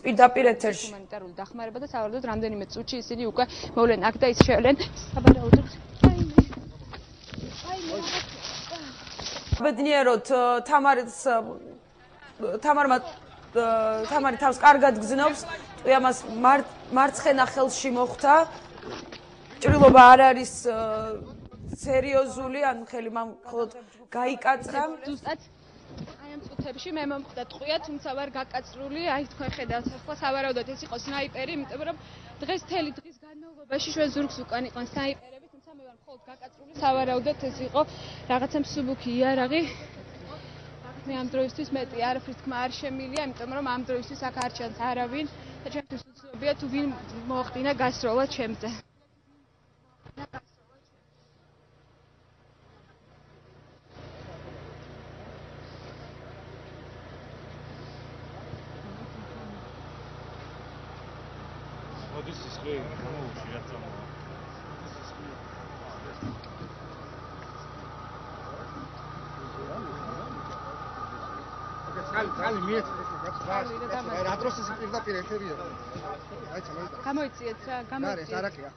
პირდაპირ ეთერში. ჰუმანიტარული დახმარება და სავარაუდოდ რამდენიმე წუთში ისინი უკვე მოვლენ აქ და ის შევლენ საბარაუდოდ. ბედნიეროდ თამარი თავს კარგად გზნობს, ამას მარცხენა ხელში მოხვდა. ჭრილობა არ არის სერიოზული, ან ხელი მამ მხოლოდ გაიკაწრა. ზუსტად აი ამ წუთებში მე მომხვდა ტყვია, თუმცა ვარ გაკაწრული, აი თქვენ ხედავთ, ახლა სავარაუდოდ ეს იყო სნაიპერი, იმიტომ რომ დღეს მთელი დღის განმავლობაში ჩვენ ზურგს უკან იყვნენ სნაიპერები, თუმცა მე ვარ მხოლოდ გაკაწრული, სავარაუდოდ ეს იყო რაღაცა მსუბუქი იარაღი. მე ამ დროისთვის მეტი არაფრის თქმა არ შემილია, იმიტომ რომ ამ დროისთვის აქ არ ჩანს არავინ და ჩემთვის უცნობია თუ ვინ მოახდინა გასროლა ჩემზე. This is great. Კალი მიეც რა დროს ეს პირდაპირ ეხებია. გამოიწიეთ რა, გამოიწიეთ. არა, არაკია.